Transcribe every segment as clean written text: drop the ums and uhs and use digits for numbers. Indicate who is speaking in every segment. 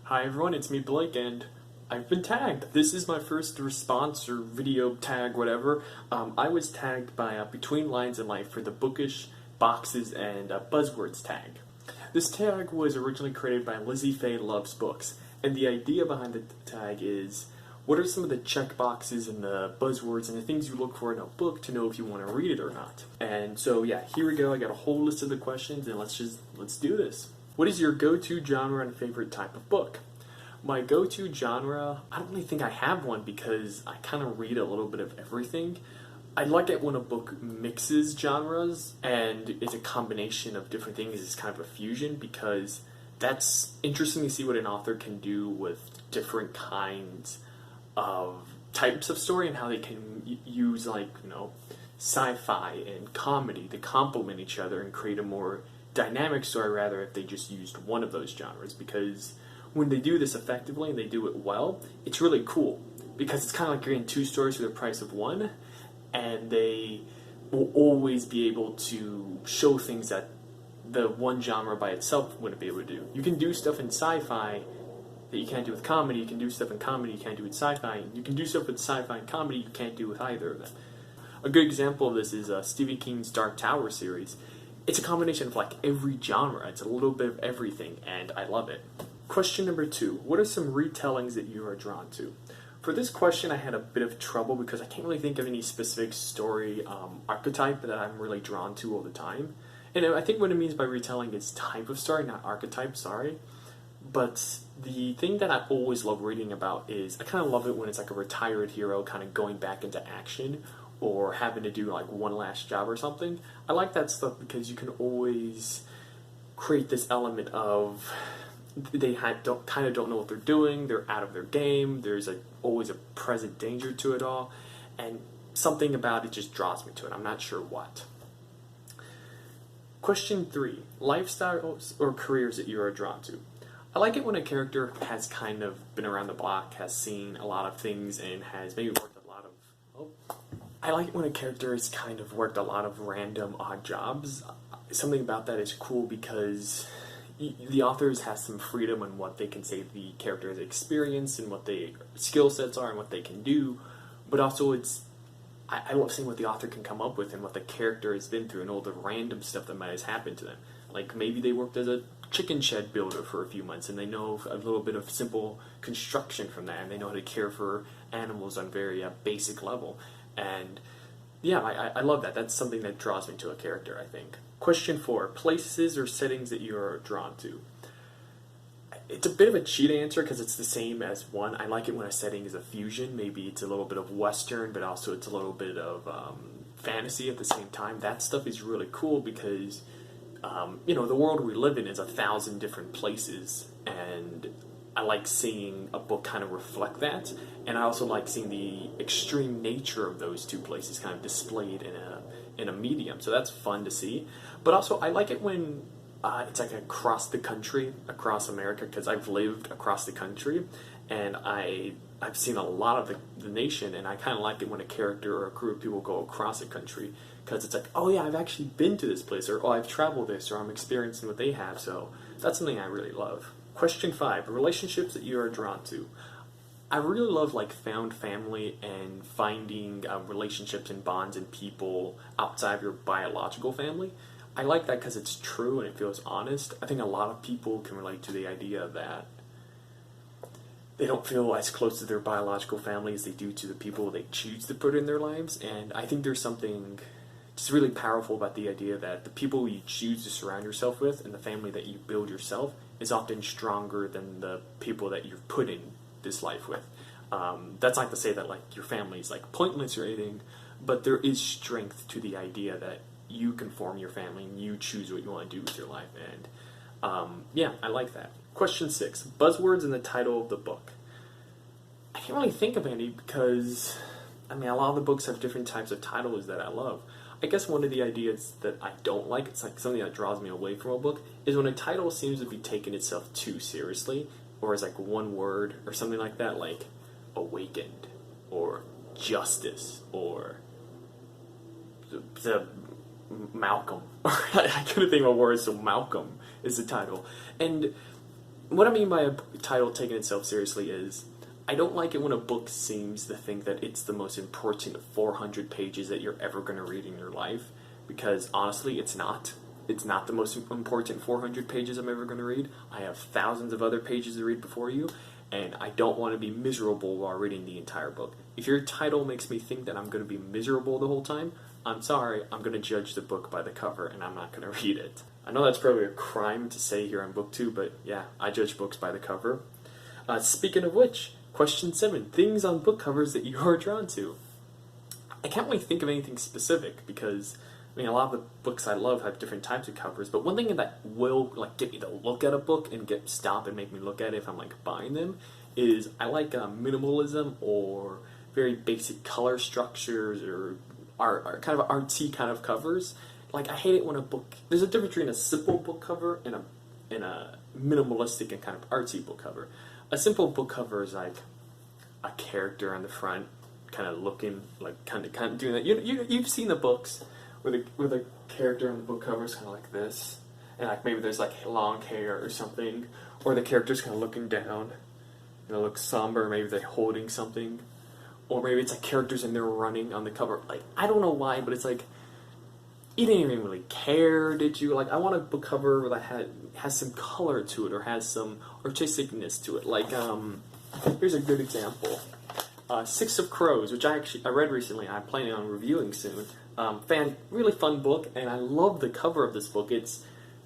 Speaker 1: Hi everyone, it's me Blake, and I've been tagged. This is my first response or video tag, whatever. I was tagged by BetweenLinesAndLife for the Bookish, Boxes, and Buzzwords tag. This tag was originally created by Lizzefayelovesbooks, and the idea behind the tag is, what are some of the check boxes and the buzzwords and the things you look for in a book to know if you want to read it or not? And so yeah, here we go. I got a whole list of the questions, and let's do this. What is your go-to genre and favorite type of book? My go-to genre, I don't really think I have one because I kind of read a little bit of everything. I like it when a book mixes genres and it's a combination of different things. It's kind of a fusion because that's interesting to see what an author can do with different kinds of types of story and how they can use, like, sci-fi and comedy to complement each other and create a more dynamic story, rather if they just used one of those genres. Because when they do this effectively and they do it well, it's really cool because it's kind of like you're getting two stories for the price of one, and they will always be able to show things that the one genre by itself wouldn't be able to do. You can do stuff in sci-fi that you can't do with comedy. You can do stuff in comedy you can't do with sci-fi. You can do stuff with sci-fi and comedy you can't do with either of them. A good example of this is Stephen King's Dark Tower series. It's a combination of like every genre. It's a little bit of everything, and I love it. Question number 2. What are some retellings that you are drawn to? For this question, I had a bit of trouble because I can't really think of any specific story archetype that I'm really drawn to all the time. And I think what it means by retelling is type of story, not archetype, sorry. But the thing that I always love reading about is I kind of love it when it's like a retired hero kind of going back into action or having to do like one last job or something. I like that stuff because you can always create this element of they kind of don't know what they're doing, they're out of their game, there's always a present danger to it all, and something about it just draws me to it. I'm not sure what. Question 3. Lifestyles or careers that you are drawn to. I like it when a character has kind of been around the block, has seen a lot of things, and has maybe worked a lot of... I like it when a character has kind of worked a lot of random odd jobs. Something about that is cool because the authors have some freedom in what they can say the character has experienced and what their skill sets are and what they can do, but also I love seeing what the author can come up with and what the character has been through and all the random stuff that might have happened to them. Like maybe they worked as a chicken shed builder for a few months and they know a little bit of simple construction from that, and they know how to care for animals on very basic level. And yeah, I love that. That's something that draws me to a character, I think. Question 4. Places or settings that you are drawn to. It's a bit of a cheat answer because it's the same as one. I like it when a setting is a fusion. Maybe it's a little bit of Western, but also it's a little bit of fantasy at the same time. That stuff is really cool because, the world we live in is 1,000 different places, and I like seeing a book kind of reflect that, and I also like seeing the extreme nature of those two places kind of displayed in a medium, so that's fun to see. But also, I like it when it's like across the country, across America, because I've lived across the country, and I've seen a lot of the nation, and I kind of like it when a character or a group of people go across the country, because it's like, oh yeah, I've actually been to this place, or oh, I've traveled this, or I'm experiencing what they have, so that's something I really love. Question 5. Relationships that you are drawn to. I really love like found family and finding relationships and bonds and people outside of your biological family. I like that because it's true and it feels honest. I think a lot of people can relate to the idea that they don't feel as close to their biological family as they do to the people they choose to put in their lives. And I think there's something just really powerful about the idea that the people you choose to surround yourself with and the family that you build yourself is often stronger than the people that you've put in this life with. That's not to say that like your family is like pointless or anything, but there is strength to the idea that you can form your family and you choose what you want to do with your life. And yeah, I like that. Question 6. Buzzwords in the title of the book. I can't really think of any because, a lot of the books have different types of titles that I love. I guess one of the ideas that I don't like, it's like something that draws me away from a book, is when a title seems to be taking itself too seriously, or is like one word or something like that, like Awakened, or Justice, or the Malcolm. I couldn't think of a word, so Malcolm is the title. And what I mean by a title taking itself seriously is, I don't like it when a book seems to think that it's the most important 400 pages that you're ever going to read in your life, because honestly, it's not. It's not the most important 400 pages I'm ever going to read. I have thousands of other pages to read before you, and I don't want to be miserable while reading the entire book. If your title makes me think that I'm going to be miserable the whole time, I'm sorry, I'm going to judge the book by the cover, and I'm not going to read it. I know that's probably a crime to say here on BookTube, but yeah, I judge books by the cover. Speaking of which, question 7, things on book covers that you are drawn to. I can't really think of anything specific, because I mean, a lot of the books I love have different types of covers, but one thing that will like get me to look at a book and stop and make me look at it if I'm like buying them is I like minimalism or very basic color structures or kind of artsy kind of covers. Like, I hate it when a book, there's a difference between a simple book cover and a minimalistic and kind of artsy book cover. A simple book cover is like a character on the front, kind of looking like kind of doing that. You've seen the books where the character on the book cover is kind of like this, and like maybe there's like long hair or something, or the character's kind of looking down, and it looks somber. Maybe they're holding something, or maybe it's like characters and they're running on the cover. Like, I don't know why, but it's like, you didn't even really care, did you? Like, I want a book cover that has some color to it or has some artisticness to it. Like, here's a good example. Six of Crows, which I read recently. I'm planning on reviewing soon. Really fun book, and I love the cover of this book. It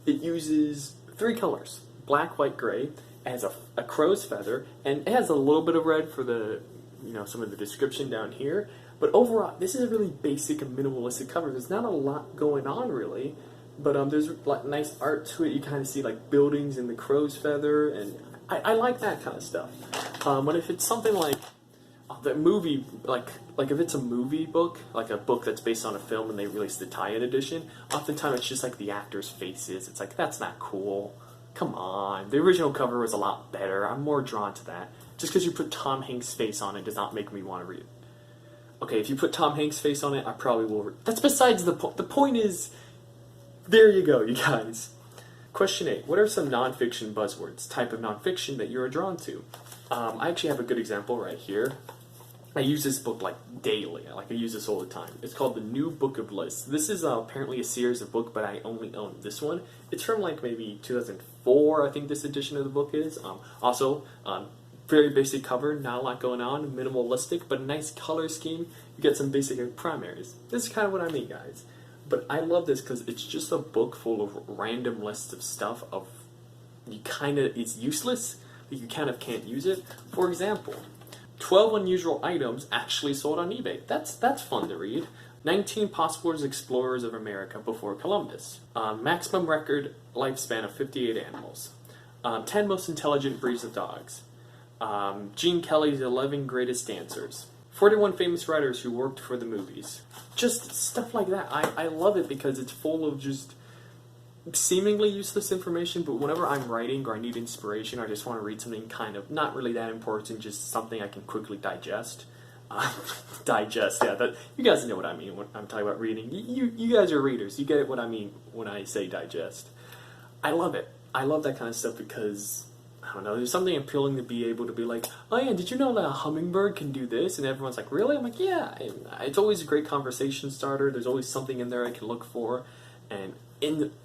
Speaker 1: uses 3 colors: black, white, gray. It has a crow's feather, and it has a little bit of red for the, some of the description down here. But overall, this is a really basic and minimalistic cover. There's not a lot going on, really, but there's like nice art to it. You kind of see like buildings in the crow's feather, and I like that kind of stuff. But if it's something like the movie, like if it's a movie book, like a book that's based on a film and they release the tie-in edition, oftentimes it's just like the actors' faces. It's like, that's not cool. Come on. The original cover was a lot better. I'm more drawn to that. Just because you put Tom Hanks' face on it does not make me want to read it. Okay, if you put Tom Hanks' face on it, I probably will read. That's besides the point. The point is, there you go, you guys. Question 8. What are some nonfiction buzzwords, type of nonfiction that you are drawn to? I actually have a good example right here. I use this book like daily. I use this all the time. It's called The New Book of Lists. This is apparently a series of books, but I only own this one. It's from like maybe 2004, I think this edition of the book is. Also, very basic cover, not a lot going on, minimalistic, but a nice color scheme. You get some basic primaries. This is kind of what I mean, guys. But I love this because it's just a book full of random lists of stuff it's useless, but you kind of can't use it. For example, 12 unusual items actually sold on eBay. That's fun to read. 19 possible explorers of America before Columbus. Maximum record lifespan of 58 animals. 10 most intelligent breeds of dogs. Gene Kelly's 11 greatest dancers. 41 famous writers who worked for the movies. Just stuff like that. I love it because it's full of just seemingly useless information, but whenever I'm writing or I need inspiration or I just want to read something kind of not really that important, just something I can quickly digest. You guys know what I mean when I'm talking about reading. You guys are readers. You get what I mean when I say digest. I love it. I love that kind of stuff because, I don't know, there's something appealing to be able to be like, oh yeah, did you know that a hummingbird can do this? And everyone's like, really? I'm like, yeah. And it's always a great conversation starter. There's always something in there I can look for. And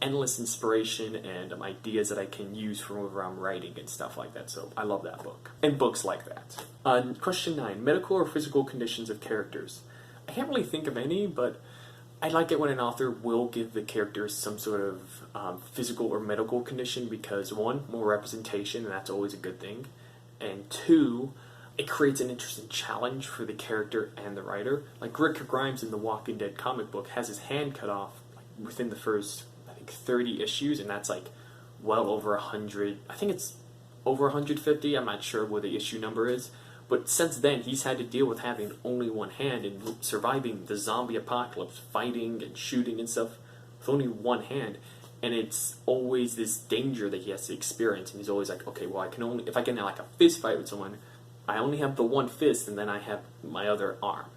Speaker 1: endless inspiration and ideas that I can use for whenever I'm writing and stuff like that. So I love that book. And books like that. Question 9. Medical or physical conditions of characters. I can't really think of any, but I like it when an author will give the characters some sort of physical or medical condition because, 1, more representation, and that's always a good thing. And 2, it creates an interesting challenge for the character and the writer. Like Rick Grimes in the Walking Dead comic book has his hand cut off within the first, I think, 30 issues, and that's like well over 100. I think it's over 150. I'm not sure what the issue number is. But since then, he's had to deal with having only one hand and surviving the zombie apocalypse, fighting and shooting and stuff with only one hand. And it's always this danger that he has to experience. And he's always like, okay, well, if I get in like a fist fight with someone, I only have the one fist and then I have my other arm.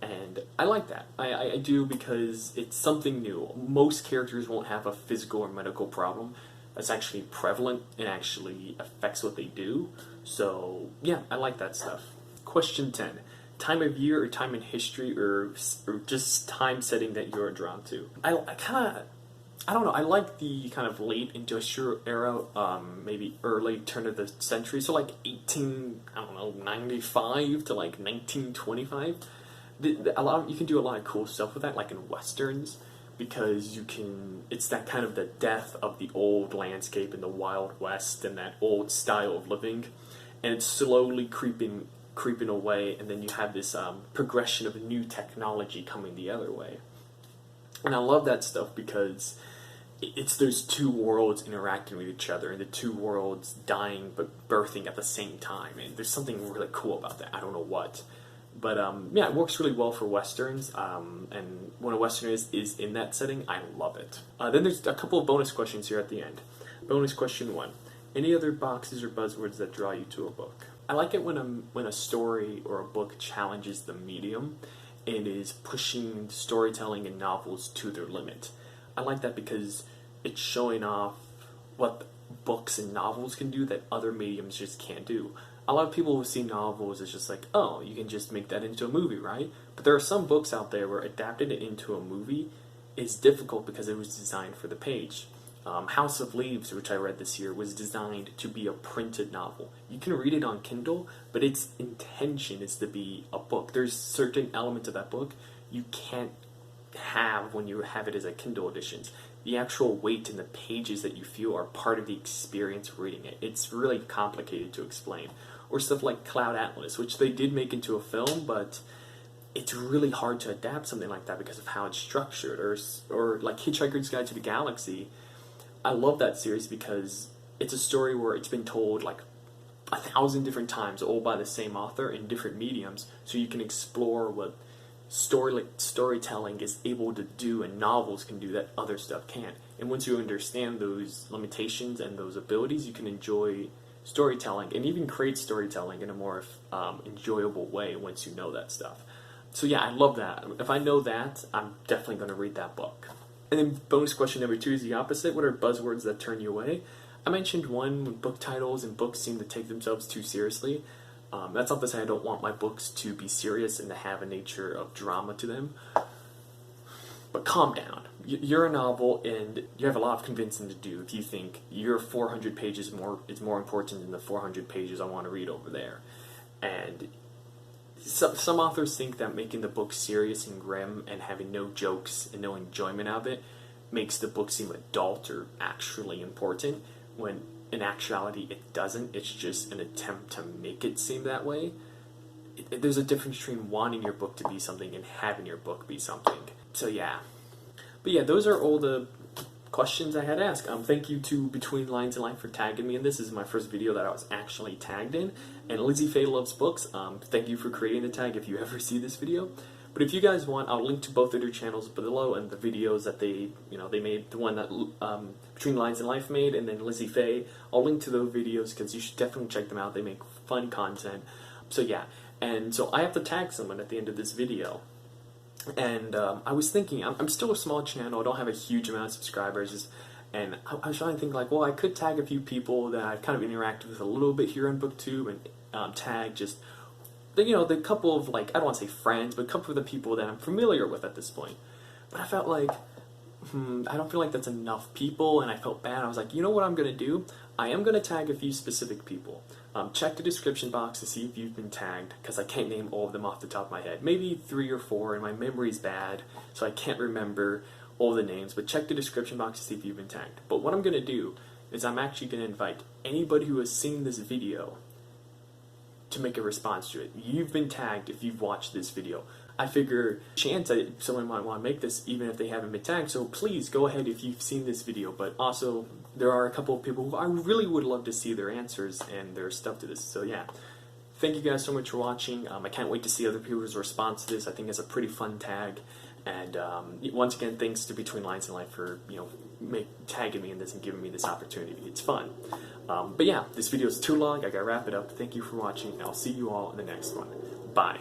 Speaker 1: And I like that. I do because it's something new. Most characters won't have a physical or medical problem. that's actually prevalent and actually affects what they do. So yeah, I like that stuff. Question 10. Time of year or time in history or just time setting that you're drawn to. I don't know, I like the kind of late industrial era, maybe early turn of the century, so like 95 to like 1925. You can do a lot of cool stuff with that, like in westerns, because it's that kind of the death of the old landscape in the Wild West and that old style of living, and it's slowly creeping away, and then you have this progression of new technology coming the other way. And I love that stuff because it's those two worlds interacting with each other, and the two worlds dying but birthing at the same time, and there's something really cool about that. I don't know what. But yeah, it works really well for westerns, and when a western is in that setting, I love it. Then there's a couple of bonus questions here at the end. Bonus question 1. Any other boxes or buzzwords that draw you to a book? I like it when a story or a book challenges the medium and is pushing storytelling and novels to their limit. I like that because it's showing off what books and novels can do that other mediums just can't do. A lot of people who see novels as just like, oh, you can just make that into a movie, right? But there are some books out there where adapting it into a movie is difficult because it was designed for the page. House of Leaves, which I read this year, was designed to be a printed novel. You can read it on Kindle, but its intention is to be a book. There's certain elements of that book you can't have when you have it as a Kindle edition. The actual weight and the pages that you feel are part of the experience reading it. It's really complicated to explain. Or stuff like Cloud Atlas, which they did make into a film, but it's really hard to adapt something like that because of how it's structured. Or like Hitchhiker's Guide to the Galaxy. I love that series because it's a story where it's been told like 1,000 different times, all by the same author in different mediums, so you can explore what storytelling is able to do and novels can do that other stuff can't. And once you understand those limitations and those abilities, you can enjoy storytelling and even create storytelling in a more enjoyable way once you know that stuff. So yeah, I love that. If I know that, I'm definitely going to read that book. And then bonus question number 2 is the opposite. What are buzzwords that turn you away? I mentioned one, when book titles and books seem to take themselves too seriously. That's not to say I don't want my books to be serious and to have a nature of drama to them. But calm down. You're a novel and you have a lot of convincing to do if you think your 400 pages is more important than the 400 pages I want to read over there. And some authors think that making the book serious and grim and having no jokes and no enjoyment of it makes the book seem adult or actually important, when in actuality it doesn't. It's just an attempt to make it seem that way. There's a difference between wanting your book to be something and having your book be something. So yeah. But yeah, those are all the questions I had asked. Thank you to BetweenLinesAndLife for tagging me in this. This is my first video that I was actually tagged in. And Lizzefayelovesbooks, thank you for creating the tag if you ever see this video. But if you guys want, I'll link to both of their channels below and the videos that they made, the one that Between Lines and Life made, and then Lizzie Faye. I'll link to those videos because you should definitely check them out. They make fun content. So yeah, and so I have to tag someone at the end of this video. And I was thinking, I'm still a small channel, I don't have a huge amount of subscribers, and I was trying to think like, well, I could tag a few people that I've kind of interacted with a little bit here on Booktube, and tag just, the couple of, like, I don't want to say friends, but a couple of the people that I'm familiar with at this point. But I felt like, I don't feel like that's enough people, and I felt bad. I was like, you know what I'm going to do? I am going to tag a few specific people. Check the description box to see if you've been tagged, because I can't name all of them off the top of my head. Maybe 3 or 4, and my memory's bad, so I can't remember all the names, but check the description box to see if you've been tagged. But what I'm going to do is I'm actually going to invite anybody who has seen this video to make a response to it. You've been tagged if you've watched this video. I figure chance that someone might want to make this even if they haven't been tagged, so please go ahead if you've seen this video. But also, there are a couple of people who I really would love to see their answers and their stuff to this. So yeah, thank you guys so much for watching. I can't wait to see other people's response to this. I think it's a pretty fun tag. And once again, thanks to Between Lines and Life for tagging me in this and giving me this opportunity. It's fun. But yeah, this video is too long. I gotta wrap it up. Thank you for watching, and I'll see you all in the next one. Bye.